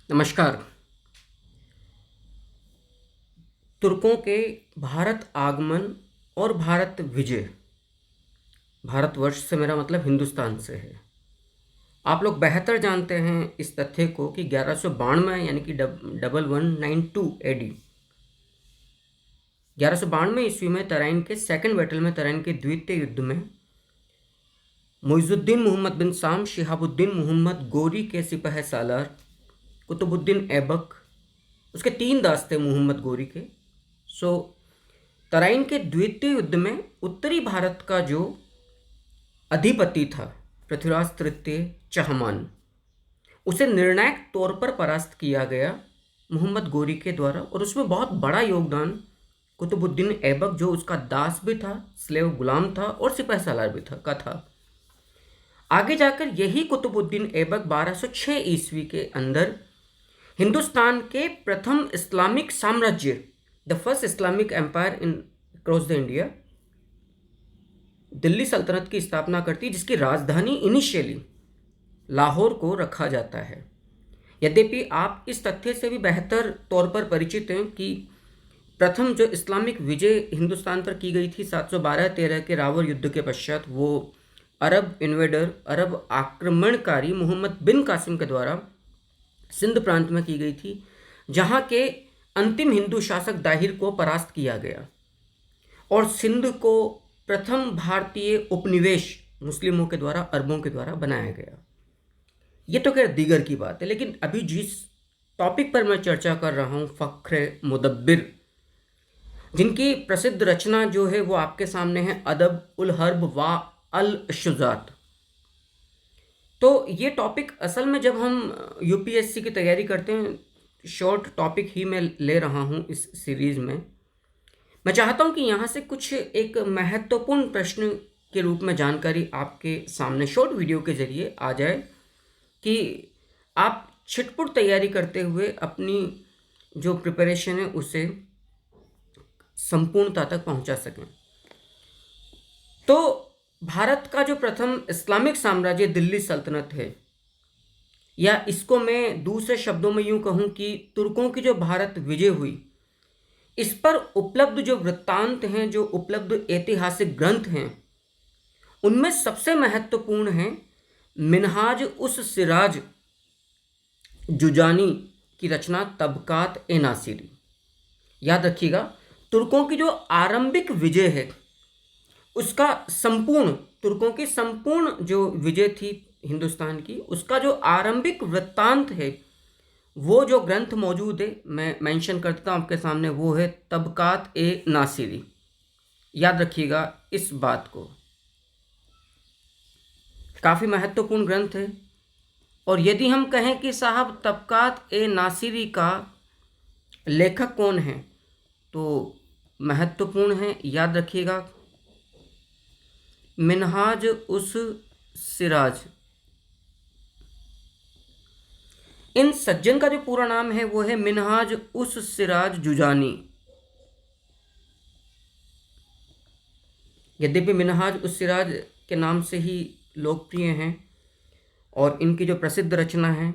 नमस्कार। तुर्कों के भारत आगमन और भारत विजय, भारतवर्ष से मेरा मतलब हिंदुस्तान से है। आप लोग बेहतर जानते हैं इस तथ्य को कि 1192 यानी कि 1192 एडी 1192 ईस्वी में तराइन के सेकंड बैटल में, तराइन के द्वितीय युद्ध में मुइजुद्दीन मोहम्मद बिन साम, शिहाबुद्दीन मोहम्मद गोरी के सिपह सालार, कुतुबुद्दीन ऐबक, उसके 3 दास थे मोहम्मद गोरी के। सो तराइन के द्वितीय युद्ध में उत्तरी भारत का जो अधिपति था पृथ्वीराज तृतीय चहमान, उसे निर्णायक तौर पर परास्त किया गया मोहम्मद गोरी के द्वारा। और उसमें बहुत बड़ा योगदान कुतुबुद्दीन ऐबक, जो उसका दास भी था, स्लेव गुलाम था और सिपह सालार भी था। आगे जाकर यही कुतुबुद्दीन ऐबक 1206 ईस्वी के अंदर हिंदुस्तान के प्रथम इस्लामिक साम्राज्य, the first Islamic empire in cross the India, Delhi सल्तनत की स्थापना करती, जिसकी राजधानी इनिशियली लाहौर को रखा जाता है। यद्यपि आप इस तथ्य से भी बेहतर तौर पर परिचित हैं कि प्रथम जो इस्लामिक विजय हिंदुस्तान पर की गई थी 712-13 के रावर युद्ध के पश्चात, वो अरब इन्वेडर, अरब आक्रमणकारी मोहम्मद बिन कासिम के द्वारा सिंध प्रांत में की गई थी, जहाँ के अंतिम हिंदू शासक दाहिर को परास्त किया गया और सिंध को प्रथम भारतीय उपनिवेश मुस्लिमों के द्वारा, अरबों के द्वारा बनाया गया। ये तो खैर दीगर की बात है, लेकिन अभी जिस टॉपिक पर मैं चर्चा कर रहा हूँ, फ़ख्र मुदब्बिर, जिनकी प्रसिद्ध रचना जो है वो आपके सामने है, अदब उल हर्ब व अल शुजात। तो ये टॉपिक असल में जब हम यूपीएससी की तैयारी करते हैं, शॉर्ट टॉपिक ही मैं ले रहा हूँ इस सीरीज़ में। मैं चाहता हूँ कि यहाँ से कुछ एक महत्वपूर्ण प्रश्न के रूप में जानकारी आपके सामने शॉर्ट वीडियो के ज़रिए आ जाए कि आप छिटपुट तैयारी करते हुए अपनी जो प्रिपरेशन है उसे संपूर्णता तक पहुँचा सकें। तो भारत का जो प्रथम इस्लामिक साम्राज्य दिल्ली सल्तनत है, या इसको मैं दूसरे शब्दों में यूं कहूं कि तुर्कों की जो भारत विजय हुई, इस पर उपलब्ध जो वृत्तांत हैं, जो उपलब्ध ऐतिहासिक ग्रंथ हैं, उनमें सबसे महत्वपूर्ण है मिनहाज उस सिराज जुजानी की रचना तबकात ए नासिरी। याद रखिएगा, तुर्कों की जो आरंभिक विजय है उसका संपूर्ण, तुर्कों की संपूर्ण जो विजय थी हिंदुस्तान की, उसका जो आरंभिक वृत्तांत है, वो जो ग्रंथ मौजूद है, मैं मेंशन करता हूँ आपके सामने, वो है तबकात ए नासिरी। याद रखिएगा इस बात को, काफ़ी महत्वपूर्ण ग्रंथ है। और यदि हम कहें कि साहब तबकात ए नासिरी का लेखक कौन है, तो महत्वपूर्ण है, याद रखिएगा, मिनहाज उस सिराज। इन सज्जन का जो पूरा नाम है वो है मिनहाज उस सिराज जुजानी। यद्यपि मिनहाज उस सिराज के नाम से ही लोकप्रिय हैं, और इनकी जो प्रसिद्ध रचना है,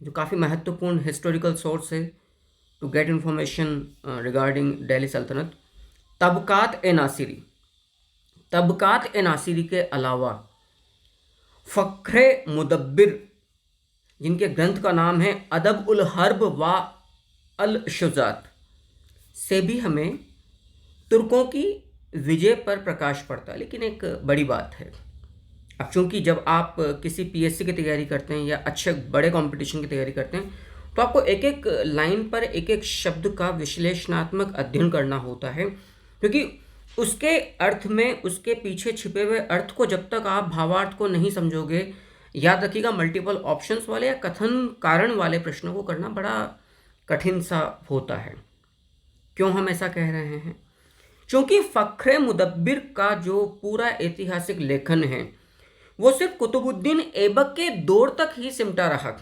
जो काफ़ी महत्वपूर्ण हिस्टोरिकल सोर्स है to get information regarding Delhi सल्तनत, तबकात ए नासिरी। तबकात ए नासिरी के अलावा फ़ख्र मुदब्बिर, जिनके ग्रंथ का नाम है अदब उल हर्ब व अल शुजात, से भी हमें तुर्कों की विजय पर प्रकाश पड़ता है। लेकिन एक बड़ी बात है, अब चूंकि जब आप किसी पीएससी की तैयारी करते हैं या अच्छे बड़े कंपटीशन की तैयारी करते हैं, तो आपको एक एक लाइन पर एक एक शब्द का विश्लेषणात्मक अध्ययन करना होता है, क्योंकि उसके अर्थ में, उसके पीछे छिपे हुए अर्थ को जब तक आप भावार्थ को नहीं समझोगे, याद रखिएगा, मल्टीपल ऑप्शंस वाले या कथन कारण वाले प्रश्नों को करना बड़ा कठिन सा होता है। क्यों हम ऐसा कह रहे हैं? क्योंकि फ़ख्र मुदब्बिर का जो पूरा ऐतिहासिक लेखन है वो सिर्फ कुतुबुद्दीन ऐबक के दौर तक ही सिमटा रहा।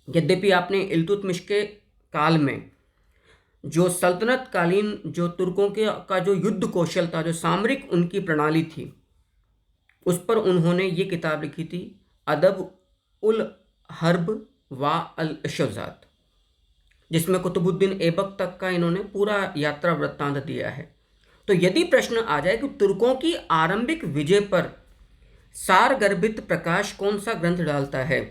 यद्यपि आपने इल्तुतमिश के काल में जो सल्तनत कालीन जो तुर्कों के का जो युद्ध कौशल था, जो सामरिक उनकी प्रणाली थी, उस पर उन्होंने ये किताब लिखी थी, अदब उल हर्ब वा अल शुजात, जिसमें कुतुबुद्दीन ऐबक तक का इन्होंने पूरा यात्रा वृत्तांत दिया है। तो यदि प्रश्न आ जाए कि तुर्कों की आरंभिक विजय पर सारगर्भित प्रकाश कौन सा ग्रंथ डालता है,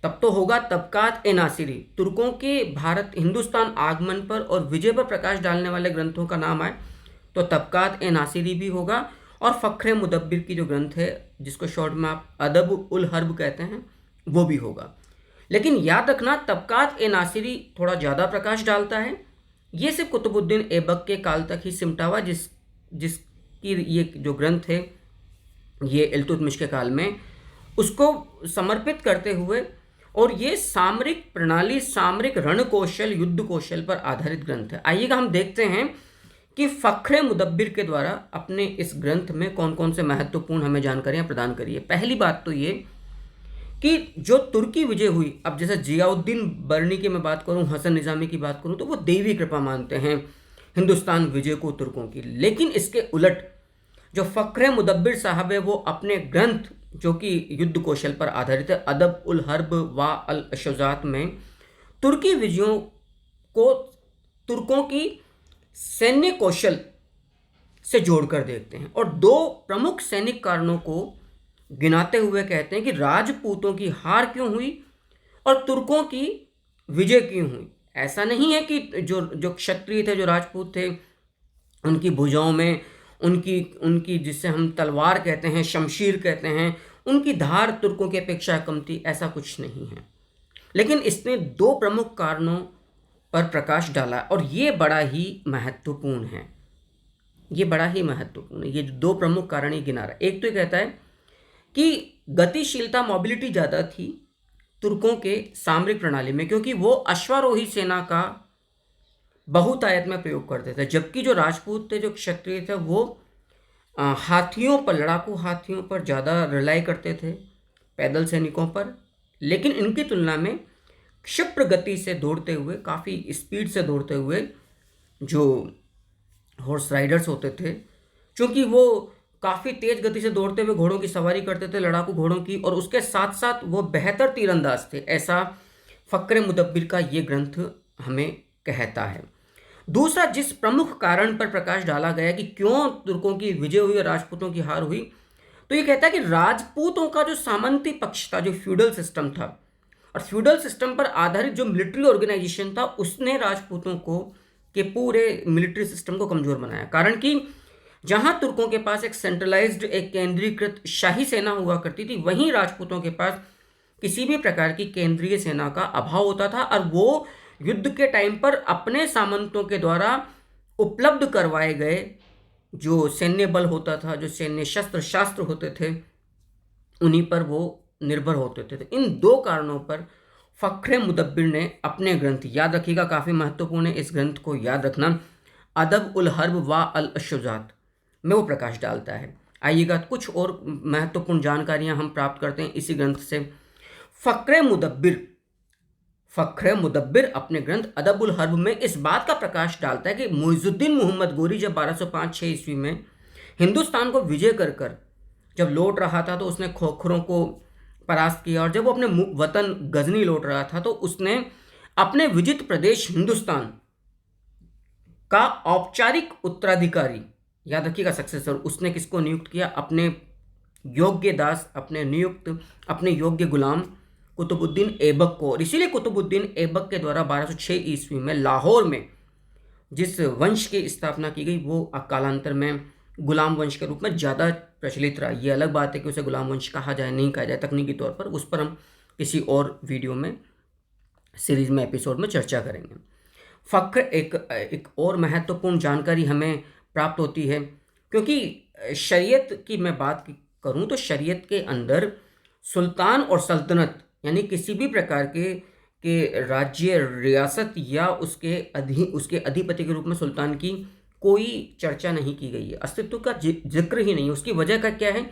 तब तो होगा तबकात ए नासिरी। तुर्कों के भारत हिंदुस्तान आगमन पर और विजय पर प्रकाश डालने वाले ग्रंथों का नाम आए तो तबकात ए नासिरी भी होगा, और फ़ख्र मुदब्बिर की जो ग्रंथ है, जिसको शॉर्ट में आप अदब उल हर्ब कहते हैं, वो भी होगा। लेकिन याद रखना, तबकात ए नासिरी थोड़ा ज़्यादा प्रकाश डालता है। ये सिर्फ कुतुबुद्दीन ऐबक के काल तक ही सिमटा हुआ, जिसकी ये जो ग्रंथ है ये इल्तुतमिश के काल में उसको समर्पित करते हुए, और ये सामरिक प्रणाली, सामरिक रण कौशल, युद्ध कौशल पर आधारित ग्रंथ है। आइएगा हम देखते हैं कि फ़ख्र मुदब्बिर के द्वारा अपने इस ग्रंथ में कौन कौन से महत्वपूर्ण हमें जानकारियाँ प्रदान करी है। पहली बात तो ये कि जो तुर्की विजय हुई, अब जैसे जियाउद्दीन बर्नी की मैं बात करूं, हसन निज़ामी की बात करूं, तो वो देवी कृपा मानते हैं हिंदुस्तान विजय को तुर्कों की। लेकिन इसके उलट जो फ़ख्र मुदब्बिर साहब है, वो अपने ग्रंथ जो कि युद्ध कौशल पर आधारित है, अदब उल हर्ब व अल शुजात में तुर्की विजयों को तुर्कों की सैन्य कौशल से जोड़कर देखते हैं, और दो प्रमुख सैनिक कारणों को गिनाते हुए कहते हैं कि राजपूतों की हार क्यों हुई और तुर्कों की विजय क्यों हुई। ऐसा नहीं है कि जो जो क्षत्रिय थे, जो राजपूत थे, उनकी भुजाओं में उनकी उनकी जिससे हम तलवार कहते हैं, शमशीर कहते हैं, उनकी धार तुर्कों की अपेक्षा कम थी, ऐसा कुछ नहीं है। लेकिन इसने दो प्रमुख कारणों पर प्रकाश डाला, और ये बड़ा ही महत्वपूर्ण है। ये बड़ा ही महत्वपूर्ण है। ये दो प्रमुख कारण ही गिना रहा है। एक तो ये कहता है कि गतिशीलता, मोबिलिटी ज़्यादा थी तुर्कों के सामरिक प्रणाली में, क्योंकि वो अश्वारोही सेना का बहुतायत में प्रयोग करते थे, जबकि जो राजपूत थे, जो क्षत्रिय थे, वो हाथियों पर, लड़ाकू हाथियों पर ज़्यादा रिलाई करते थे, पैदल सैनिकों पर। लेकिन इनकी तुलना में क्षिप्र गति से दौड़ते हुए, काफ़ी स्पीड से दौड़ते हुए जो हॉर्स राइडर्स होते थे, क्योंकि वो काफ़ी तेज़ गति से दौड़ते हुए घोड़ों की सवारी करते थे, लड़ाकू घोड़ों की, और उसके साथ साथ वो बेहतर तीरंदाज थे, ऐसा फ़ख्र मुदब्बिर का ये ग्रंथ हमें कहता है। दूसरा, जिस प्रमुख कारण पर प्रकाश डाला गया कि क्यों तुर्कों की विजय हुई और राजपूतों की हार हुई, तो ये कहता है कि राजपूतों का जो सामंती पक्ष था, जो फ्यूडल सिस्टम था, और फ्यूडल सिस्टम पर आधारित जो मिलिट्री ऑर्गेनाइजेशन था, उसने राजपूतों को के पूरे मिलिट्री सिस्टम को कमज़ोर बनाया। कारण कि जहां तुर्कों के पास एक सेंट्रलाइज्ड, एक केंद्रीकृत शाही सेना हुआ करती थी, वहीं राजपूतों के पास किसी भी प्रकार की केंद्रीय सेना का अभाव होता था, और वो युद्ध के टाइम पर अपने सामंतों के द्वारा उपलब्ध करवाए गए जो सैन्य बल होता था, जो सैन्य शस्त्र शास्त्र होते थे, उन्हीं पर वो निर्भर होते थे। तो इन दो कारणों पर फ़ख्र मुदब्बिर ने अपने ग्रंथ, याद रखिएगा काफ़ी महत्वपूर्ण है इस ग्रंथ को याद रखना, अदब उल हर्ब व अल शुजात में वो प्रकाश डालता है। आइएगा कुछ और महत्वपूर्ण जानकारियां हम प्राप्त करते हैं इसी ग्रंथ से। फ़ख्र मुदब्बिर अपने ग्रंथ अदब उल हर्ब में इस बात का प्रकाश डालता है कि मुइज़ुद्दीन मोहम्मद गोरी जब 1205-6 ईस्वी में हिंदुस्तान को विजय कर जब लौट रहा था, तो उसने खोखरों को परास्त किया, और जब वो अपने वतन गजनी लौट रहा था, तो उसने अपने विजित प्रदेश हिंदुस्तान का औपचारिक उत्तराधिकारी, याद रखिएगा सक्सेसर, उसने किसको नियुक्त किया? अपने योग्य दास, अपने योग्य गुलाम कुतुबुद्दीन ऐबक को। और इसीलिए कुतुबुद्दीन ऐबक के द्वारा 1206 ईस्वी में लाहौर में जिस वंश की स्थापना की गई, वो कालांतर में गुलाम वंश के रूप में ज़्यादा प्रचलित रहा। ये अलग बात है कि उसे गुलाम वंश कहा जाए नहीं कहा जाए तकनीकी तौर पर, उस पर हम किसी और वीडियो में, सीरीज में, एपिसोड में चर्चा करेंगे। फ़ख्र एक और महत्वपूर्ण जानकारी हमें प्राप्त होती है, क्योंकि शरीयत की मैं बात करूं तो शरीयत के अंदर सुल्तान और सल्तनत, यानी किसी भी प्रकार के राज्य, रियासत या उसके अधिपति के रूप में सुल्तान की कोई चर्चा नहीं की गई है, अस्तित्व का जिक्र ही नहीं। उसकी वजह का क्या है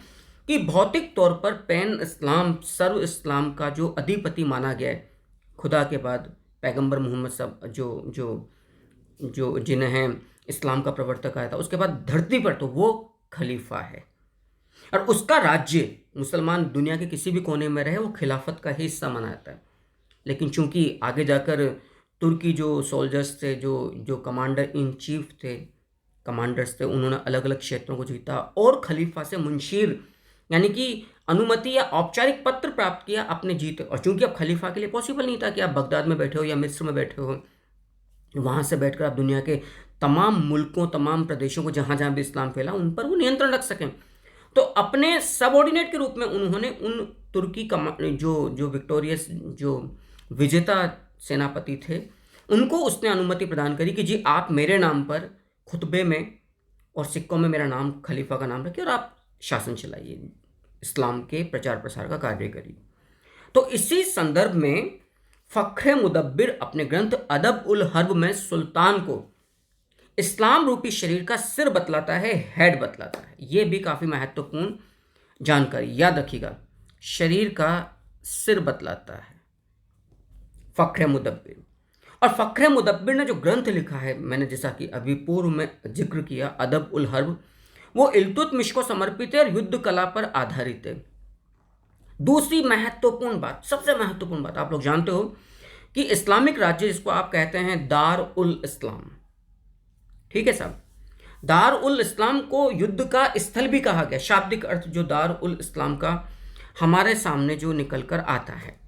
कि भौतिक तौर पर पैन इस्लाम, सर्व इस्लाम का जो अधिपति माना गया है खुदा के बाद, पैगंबर मोहम्मद सब जो जिन्हें इस्लाम का प्रवर्तक आया था, उसके बाद धरती पर तो वो खलीफा है, और उसका राज्य मुसलमान दुनिया के किसी भी कोने में रहे, वो खिलाफत का ही हिस्सा माना जाता है। लेकिन चूंकि आगे जाकर तुर्की जो सोल्जर्स थे, जो जो कमांडर इन चीफ थे, कमांडर्स थे, उन्होंने अलग अलग क्षेत्रों को जीता और खलीफा से मुंशीर यानी कि अनुमति या औपचारिक पत्र प्राप्त किया अपने जीत। और चूंकि अब खलीफा के लिए पॉसिबल नहीं था कि आप बगदाद में बैठे हो या मिस्र में बैठे हो, वहाँ से बैठकर आप दुनिया के तमाम मुल्कों, तमाम प्रदेशों को जहाँ जहाँ भी इस्लाम फैला उन पर वो नियंत्रण रख सकें। तो अपने सबऑर्डिनेट के रूप में उन्होंने उन तुर्की जो जो विक्टोरियस, जो विजेता सेनापति थे, उनको उसने अनुमति प्रदान करी कि जी आप मेरे नाम पर खुतबे में और सिक्कों में मेरा नाम, खलीफा का नाम रखिए और आप शासन चलाइए, इस्लाम के प्रचार प्रसार का कार्य करिए। तो इसी संदर्भ में फख्र मुदब्बिर अपने ग्रंथ अदब उल हर्ब में सुल्तान को इस्लाम रूपी शरीर का सिर बतलाता है, हेड बतलाता है। यह भी काफ़ी महत्वपूर्ण जानकारी, याद रखिएगा, शरीर का सिर बतलाता है फख्र मुदब्बिर। और फख्र मुदब्बिर ने जो ग्रंथ लिखा है, मैंने जैसा कि अभी पूर्व में जिक्र किया, अदब उल हर्ब, वो इल्तुतमिश को समर्पित है और युद्ध कला पर आधारित है। दूसरी महत्वपूर्ण बात, सबसे महत्वपूर्ण बात, आप लोग जानते हो कि इस्लामिक राज्य जिसको आप कहते हैं दार उल इस्लाम, ठीक है साहब, दार उल इस्लाम को युद्ध का स्थल भी कहा गया। शाब्दिक अर्थ जो दार उल इस्लाम का हमारे सामने जो निकल कर आता है,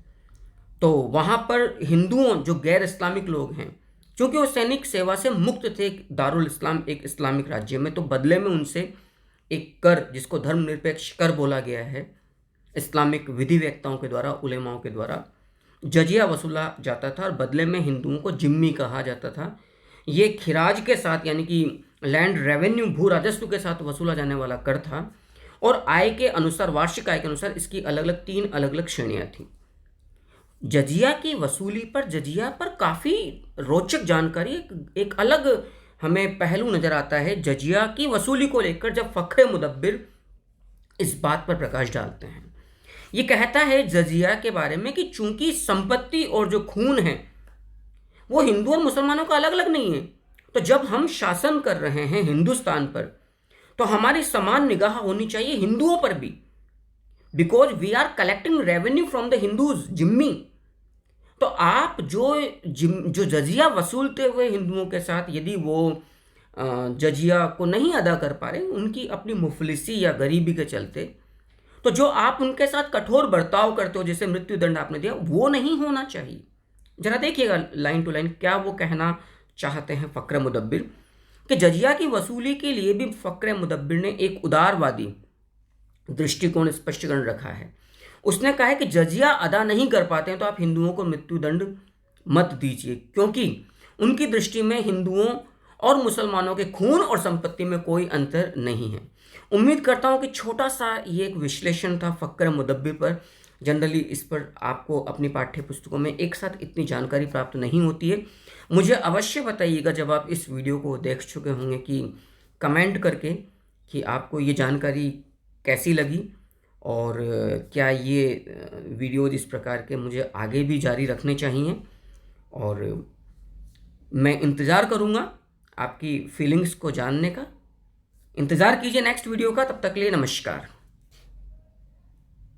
तो वहाँ पर हिंदुओं, जो गैर इस्लामिक लोग हैं, क्योंकि वो सैनिक सेवा से मुक्त थे दारुल इस्लाम एक इस्लामिक राज्य में, तो बदले में उनसे एक कर, जिसको धर्मनिरपेक्ष कर बोला गया है, इस्लामिक विधि वेत्ताओं के द्वारा, उलेमाओं के द्वारा जजिया वसूला जाता था और बदले में हिंदुओं को जिम्मी कहा जाता था। ये खिराज के साथ यानी कि लैंड रेवेन्यू, भू राजस्व के साथ वसूला जाने वाला कर था और आय के अनुसार, वार्षिक आय के अनुसार इसकी अलग अलग 3 अलग अलग श्रेणियाँ थीं। जजिया की वसूली पर, जजिया पर काफ़ी रोचक जानकारी, एक अलग हमें पहलू नज़र आता है जजिया की वसूली को लेकर, जब फख्र मुदब्बिर इस बात पर प्रकाश डालते हैं। ये कहता है जजिया के बारे में कि चूंकि संपत्ति और जो खून है वो हिंदू और मुसलमानों का अलग अलग नहीं है, तो जब हम शासन कर रहे हैं हिंदुस्तान पर, तो हमारी समान निगाह होनी चाहिए हिंदुओं पर भी, because we are collecting revenue from the Hindus, जिम्मी। तो आप जो जजिया वसूलते हुए हिंदुओं के साथ यदि वो जजिया को नहीं अदा कर पा रहे, उनकी अपनी मुफलिसी या गरीबी के चलते, तो जो आप उनके साथ कठोर बर्ताव करते हो, जैसे मृत्यु दंड आपने दिया, वो नहीं होना चाहिए। जरा देखिएगा लाइन टू लाइन क्या वो कहना चाहते हैं फख्र मुदब्बिर, कि जजिया की वसूली के लिए भी फख्र मुदब्बिर ने एक उदारवादी दृष्टिकोण, स्पष्टीकरण रखा है। उसने कहा है कि जजिया अदा नहीं कर पाते हैं तो आप हिंदुओं को मृत्युदंड मत दीजिए, क्योंकि उनकी दृष्टि में हिंदुओं और मुसलमानों के खून और संपत्ति में कोई अंतर नहीं है। उम्मीद करता हूं कि छोटा सा ये एक विश्लेषण था फख्र मुदब्बिर पर। जनरली इस पर आपको अपनी पाठ्य पुस्तकों में एक साथ इतनी जानकारी प्राप्त नहीं होती है। मुझे अवश्य बताइएगा जब आप इस वीडियो को देख चुके होंगे कि कमेंट करके कि आपको ये जानकारी कैसी लगी, और क्या ये वीडियोज़ इस प्रकार के मुझे आगे भी जारी रखने चाहिए। और मैं इंतज़ार करूँगा आपकी फीलिंग्स को जानने का। इंतज़ार कीजिए नेक्स्ट वीडियो का। तब तक के लिए नमस्कार।